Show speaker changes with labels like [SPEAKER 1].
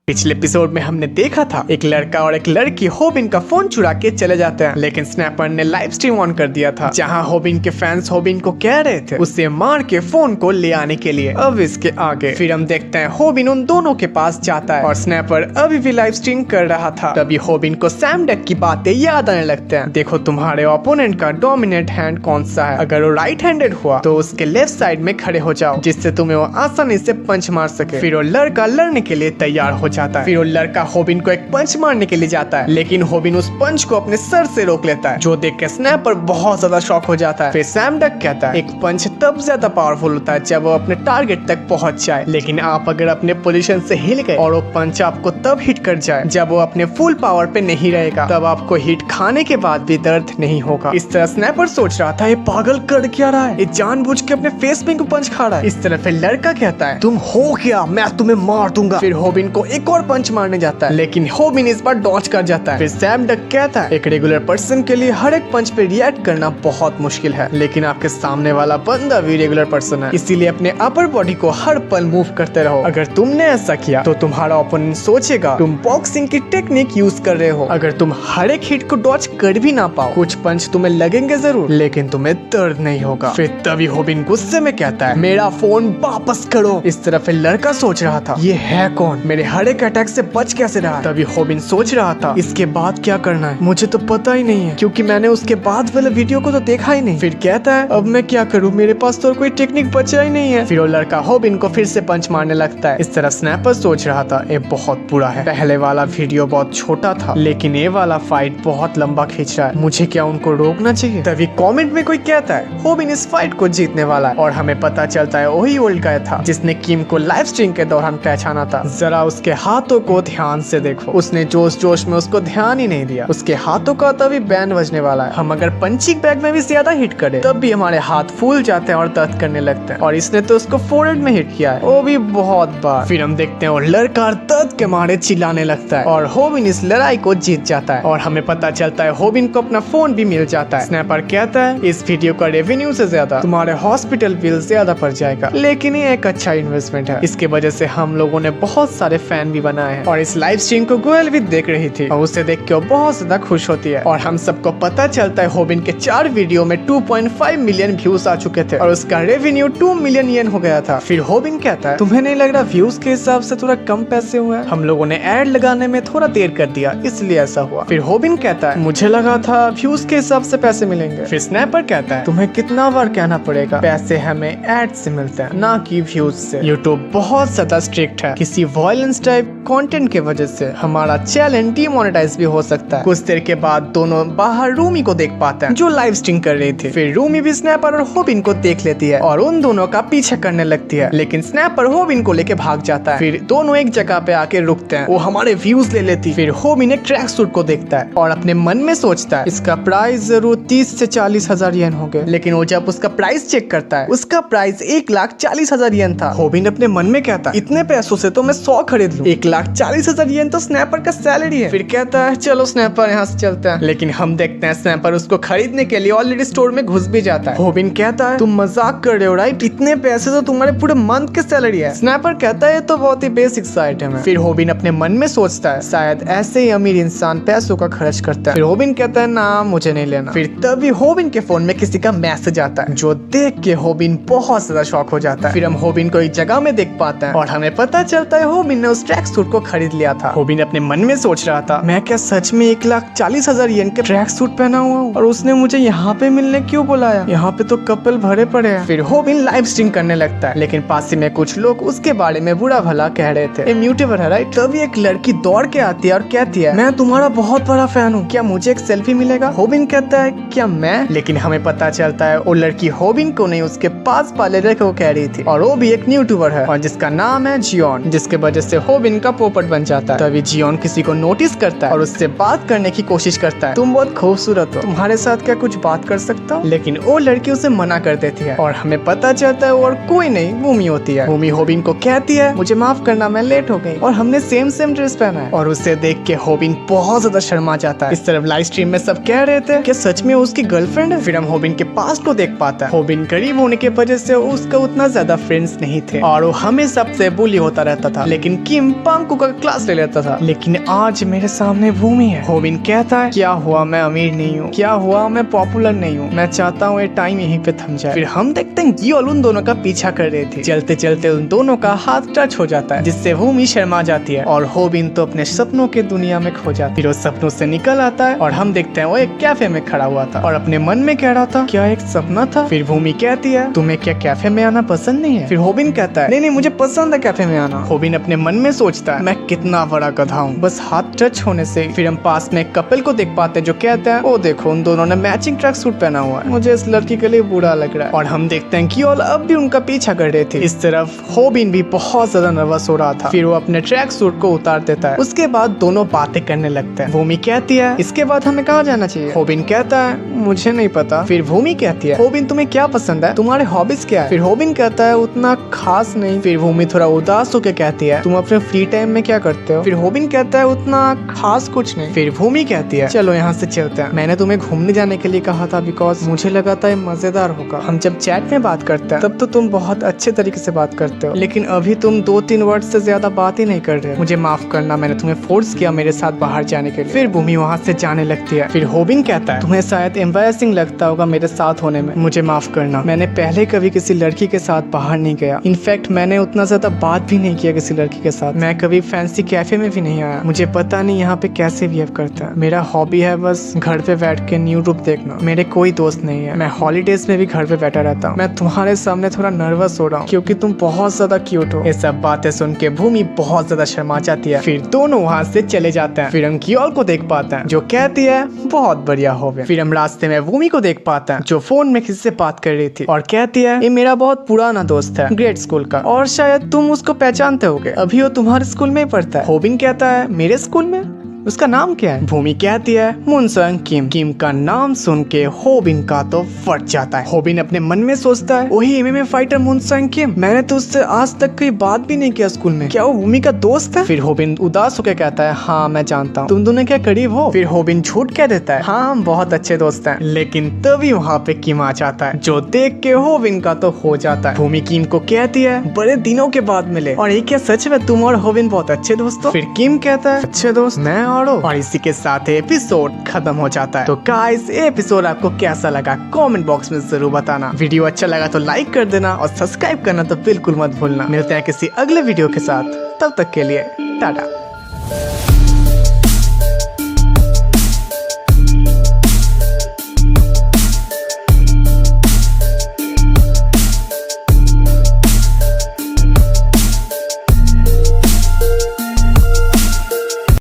[SPEAKER 1] पिछले एपिसोड में हमने देखा था एक लड़का और एक लड़की होबिन का फोन चुरा के चले जाते हैं, लेकिन स्नैपर ने लाइव स्ट्रीम ऑन कर दिया था जहां होबिन के फैंस होबिन को कह रहे थे उसे मार के फोन को ले आने के लिए। अब इसके आगे फिर हम देखते हैं होबिन उन दोनों के पास जाता है और स्नैपर अभी भी लाइव स्ट्रीम कर रहा था। तभी होबिन को सैम डक की बातें याद आने लगते हैं। देखो तुम्हारे ओपोनेंट का डोमिनेट हैंड कौन सा है, अगर वो राइट हैंडेड हुआ तो उसके लेफ्ट साइड में खड़े हो जाओ जिससे तुम्हें वो आसानी से पंच मार सके। फिर वो लड़का लड़ने के लिए तैयार हो जाता है। फिर वो लड़का होबिन को एक पंच मारने के लिए जाता है, लेकिन होबिन उस पंच को अपने सर से रोक लेता है, जो देख के स्नैपर बहुत ज्यादा शॉक हो जाता है। फिर सैम डक कहता है एक पंच तब ज्यादा पावरफुल होता है जब वो अपने टारगेट तक पहुंच जाए, लेकिन आप अगर अपने पोजीशन से हिल गए और वो पंच आपको तब हिट कर जाए जब वो अपने फुल पावर पे नहीं रहेगा, तब आपको हिट खाने के बाद भी दर्द नहीं होगा। इस तरह स्नैपर सोच रहा था ये पागल कर क्या रहा है, ये जानबूझ के अपने फेस में पंच खा रहा है। इस तरह फिर लड़का कहता है तुम हो क्या, मैं तुम्हें मार दूंगा। फिर होबिन को एक और पंच मारने जाता है, लेकिन होबिन इस बार डॉज कर जाता है। फिर सैम डक कहता है एक रेगुलर पर्सन के लिए हर एक पंच पे रिएक्ट करना बहुत मुश्किल है, लेकिन आपके सामने वाला बंदा भी रेगुलर पर्सन है, इसीलिए अपने अपर बॉडी को हर पल मूव करते रहो। अगर तुमने ऐसा किया तो तुम्हारा ओपोनेंट सोचेगा तुम बॉक्सिंग की टेक्निक यूज कर रहे हो। अगर तुम हर एक हिट को डॉज कर भी ना पाओ, कुछ पंच तुम्हें लगेंगे जरूर, लेकिन तुम्हें दर्द नहीं होगा। फिर तभी होबिन गुस्से में कहता है मेरा फोन वापस करो। इस तरह फिर लड़का सोच रहा था ये है कौन, मेरे हर एक अटैक से बच कैसे रहा। तभी होबिन सोच रहा था इसके बाद क्या करना है, मुझे तो पता ही नहीं है क्योंकि मैंने उसके बाद वाले वीडियो को तो देखा ही नहीं। फिर कहता है अब मैं क्या करूं, मेरे पास तो कोई टेक्निक बचा ही नहीं है। फिर वो लड़का होबिन को फिर से पंच मारने लगता है। इस तरह स्नैपर सोच रहा था ये बहुत बुरा है, पहले वाला वीडियो बहुत छोटा था लेकिन ये वाला फाइट बहुत लंबा खींच रहा है, मुझे क्या उनको रोकना चाहिए। तभी कमेंट में कोई कहता है होबिन इस फाइट को जीतने वाला है, और हमें पता चलता है वही ओल्ड गाय था जिसने किम को लाइव स्ट्रीम के दौरान पहचाना था। जरा उसके हाथों को ध्यान से देखो, उसने जोश जोश में उसको ध्यान ही नहीं दिया। उसके हाथों का तभी बैंड बजने वाला है। हम अगर पंचिंग बैग में भी ज्यादा हिट करें तब भी हमारे हाथ फूल जाते हैं और दर्द करने लगते हैं, और इसने तो उसको फोरहेड में हिट किया है, वो भी बहुत बार। फिर हम देखते हैं और लड़का दर्द के मारे चिल्लाने लगता है और होबिन इस लड़ाई को जीत जाता है, और हमें पता चलता है होबिन को अपना फोन भी मिल जाता है। स्नैपर कहता है इस वीडियो का रेवेन्यू से ज्यादा तुम्हारे हॉस्पिटल बिल ज्यादा पड़ जाएगा, लेकिन ये एक अच्छा इन्वेस्टमेंट है। इसके वजह से हम लोगों ने बहुत सारे फैन भी बनाए हैं। और इस लाइव स्ट्रीम को गोयल भी देख रही थी और उसे देख के वो बहुत ज्यादा खुश होती है, और हम सबको पता चलता है होबिन के 4 वीडियो में 2.5 मिलियन व्यूज आ चुके थे और उसका रेवेन्यू 2 मिलियन येन हो गया था। फिर होबिन कहता है तुम्हें नहीं लग रहा व्यूज के हिसाब से थोड़ा कम पैसे हुए हैं, हम लोगों ने एड लगाने में थोड़ा देर कर दिया इसलिए ऐसा हुआ। फिर होबिन कहता है मुझे लगा था व्यूज के हिसाब से पैसे मिलेंगे। फिर स्नैपर कहता है तुम्हें कितना बार कहना पड़ेगा, पैसे हमें एड से मिलते हैं ना कि व्यूज से। यूट्यूब बहुत ज्यादा स्ट्रिक्ट है, किसी वायलेंस टाइप कंटेंट के वजह से हमारा चैनल डीमोनेटाइज भी हो सकता है। कुछ देर के बाद दोनों बाहर रूमी को देख पाते हैं जो लाइव स्ट्रीम कर रही थी। फिर रूमी भी स्नैपर और होबिन को देख लेती है और उन दोनों का पीछा करने लगती है, लेकिन स्नैपर होबिन को लेके भाग जाता है। फिर दोनों एक जगह पे आके रुकते हैं, वो हमारे व्यूज ले लेती। फिर होबिन एक ट्रैक सूट को देखता है और अपने मन में सोचता है इसका प्राइस जरूर 30 से 40 हजार येन हो गए, लेकिन वो जब उसका प्राइस चेक करता है उसका प्राइस 1,40,000 येन था। होबिन अपने मन में कहता है इतने पैसों से तो मैं 100 खरीद लूं, 1,40,000 येन तो स्नैपर का सैलरी है। फिर कहता है चलो स्नैपर यहाँ से चलते हैं, लेकिन हम देखते हैं स्नैपर उसको खरीदने के लिए ऑलरेडी स्टोर में घुस भी जाता है। होबिन कहता है तुम मजाक कर रहे हो राइट, इतने पैसे तो तुम्हारे पूरे मंथ की सैलरी है। स्नैपर कहता है तो बहुत ही बेसिक सा आइटम है। फिर होबिन अपने मन में सोचता है शायद ऐसे ही अमीर इंसान पैसों का खर्च करता है। फिर होबिन कहता है ना मुझे नहीं लेना। फिर तभी होबिन के फोन में किसी का मैसेज आता है जो देख के होबिन बहुत ज्यादा शॉक हो जाता है। फिर हम होबिन को एक जगह में देख पाते हैं और हमें पता चलता है होबिन ने उस ट्रैक सूट को खरीद लिया था। होबिन अपने मन में सोच रहा था मैं क्या सच में 1,40,000 येन के ट्रैक सूट पहना हुआ हूँ और उसने मुझे यहाँ पे मिलने क्यों बुलाया, यहाँ पे तो कपल भरे पड़े हैं। फिर होबिन लाइव स्ट्रीम करने लगता है, लेकिन पास में कुछ लोग उसके बारे में बुरा भला कह रहे थे, ये म्यूटेबल है राइट। तभी एक लड़की दौड़ के आती है और कहती है मैं तुम्हारा बहुत बड़ा फैन हूँ, क्या मुझे एक सेल्फी मिलेगा। होबिन कहता है क्या मैं, लेकिन हमें पता चलता है वो लड़की होबिन को नहीं उसके पास वाले लड़के को कह रही थी, और वो भी एक यूट्यूबर है और जिसका नाम है जियोन, जिसके वजह से होबिन का पोपट बन जाता है। तभी जियोन किसी को नोटिस करता है और उससे बात करने की कोशिश करता है तुम बहुत खूबसूरत हो, तुम्हारे साथ क्या कुछ बात कर सकता हूँ, लेकिन वो लड़की उसे मना कर देती है और हमें पता चलता है और कोई नहीं भूमि होती है। भूमि होबिन को कहती है मुझे माफ करना मैं लेट हो गई, और हमने सेम ड्रेस पहना है, और उसे देख के होबिन बहुत ज्यादा शर्मा जाता है। इस तरफ लाइव स्ट्रीम में सब कह रहे थे कि सच में उसकी गर्लफ्रेंड है। फिर हम होबिन के पास्ट को देख पाता है, होबिन गरीब होने की वजह से उसका उतना ज्यादा फ्रेंड्स नहीं थे और वो हमें सबसे बुली होता रहता था, लेकिन किम पांगकू का क्लास ले लेता था, लेकिन आज मेरे सामने भूमि है। होबिन कहता है क्या हुआ मैं अमीर नहीं हूँ, क्या हुआ मैं पॉपुलर नहीं हूँ, मैं चाहता हूँ ये टाइम यहीं पे थम जाए। फिर हम देखते हैं गियोल उन दोनों का पीछा कर रही थी। चलते चलते उन दोनों का हाथ टच हो जाता है, जिससे भूमि शर्मा जाती है और होबिन तो अपने सपनों के दुनिया में खो जाती है। फिर वो सपनों से निकल आता है और हम देखते हैं वो एक कैफे में खड़ा हुआ था और अपने मन में कह रहा था क्या एक सपना था। फिर भूमि कहती है तुम्हें क्या कैफे में आना पसंद नहीं है। फिर होबिन कहता है नहीं मुझे पसंद है कैफे में आना। होबिन अपने मन में सोचता है मैं कितना बड़ा गधा हूँ, बस हाथ टच होने से। फिर हम पास में एक कपल को देख पाते हैं जो कहते हैं ओ देखो उन दोनों ने मैचिंग ट्रैक सूट पहना हुआ है, मुझे इस लड़की के लिए बुरा लग रहा है। और हम देखते हैं कि अब भी उनका पीछा कर रहे थे। इस तरफ होबिन भी बहुत ज्यादा नर्वस हो रहा था। फिर वो अपने ट्रैक सूट को उतार देता है। उसके बाद दोनों बातें करने लगते हैं। भूमि कहती है इसके बाद हमें कहाँ जाना चाहिए। होबिन कहता है मुझे नहीं पता। फिर भूमि कहती है होबिन तुम्हें क्या पसंद है, तुम्हारे हॉबीज क्या है। फिर होबिन कहता है उतना खास नहीं। फिर भूमि थोड़ा उदास होकर कहती है तुम अपने फ्री टाइम में क्या करते हो। फिर होबिन कहता है उतना खास कुछ नहीं। फिर भूमि कहती है चलो यहाँ से चलते हैं, मैंने तुम्हें घूमने जाने के लिए कहा था बिकॉज मुझे लगा था ये मजेदार होगा। हम जब चैट में बात करते हैं तब तो तुम बहुत अच्छे तरीके से बात करते हो, लेकिन अभी तुम 2-3 वर्ड से ज्यादा बात ही नहीं कर रहे। मुझे माफ करना, मैंने तुम्हें फोर्स किया मेरे साथ बाहर जाने के लिए। फिर भूमि वहाँ से जाने लगती है। फिर होबिन कहता है तुम्हें शायद एम्बैरेसिंग लगता होगा मेरे साथ होने में, मुझे माफ करना, मैंने पहले कभी किसी लड़की के साथ बाहर नहीं गया। इनफैक्ट मैंने उतना ज्यादा बात भी नहीं किया किसी लड़की के साथ, मैं कभी फैंसी कैफे में भी नहीं आया, मुझे पता नहीं यहाँ पे कैसे बिहेव करता है। मेरा हॉबी है बस घर पे बैठ के न्यू रूप देखना, मेरे कोई दोस्त नहीं है, मैं हॉलीडेज में भी घर पे बैठा रहता हूँ। मैं तुम्हारे सामने थोड़ा नर्वस हो रहा हूँ क्योंकि तुम बहुत ज्यादा क्यूट हो। ये सब बातें सुन के भूमि बहुत ज्यादा शर्मा जाती है। फिर दोनों वहाँ से चले जाते हैं। फिर हम गियोल को देख पाते हैं जो कहती है बहुत बढ़िया हॉबी। फिर हम रास्ते में भूमि को देख पाते हैं जो फोन में किसी से बात कर रही थी और कहती है ये मेरा बहुत पुराना दोस्त है ग्रेड स्कूल का और शायद तुम उसको पहचानते होगे, अभी वो तुम्हारे स्कूल में ही पढ़ता है। होबिन कहता है मेरे स्कूल में, उसका नाम क्या है। भूमि कहती है मुनसंग किम। किम का नाम सुन के होबिन का तो फट जाता है। होबिन अपने मन में सोचता है वही एमएमए फाइटर मुनसंग किम, मैंने तो उससे आज तक कोई बात भी नहीं किया स्कूल में, क्या वो भूमि का दोस्त है। फिर होबिन उदास होकर कहता है हाँ मैं जानता हूँ, तुम दोनों क्या करीब हो। फिर होबिन झूठ कह देता है हाँ हम बहुत अच्छे दोस्त हैं। लेकिन तभी वहाँ पे किम आ जाता है जो देख के होबिन का तो हो जाता है। भूमि किम को कहती है बड़े दिनों के बाद मिले और ये क्या सच में तुम और होबिन बहुत अच्छे दोस्त हो। फिर किम कहता है अच्छे दोस्त मैं और इसी के साथ एपिसोड खत्म हो जाता है। तो गाइस ये एपिसोड आपको कैसा लगा कमेंट बॉक्स में जरूर बताना। वीडियो अच्छा लगा तो लाइक कर देना और सब्सक्राइब करना तो बिल्कुल मत भूलना। मिलते हैं किसी अगले वीडियो के साथ, तब तक के लिए टाटा।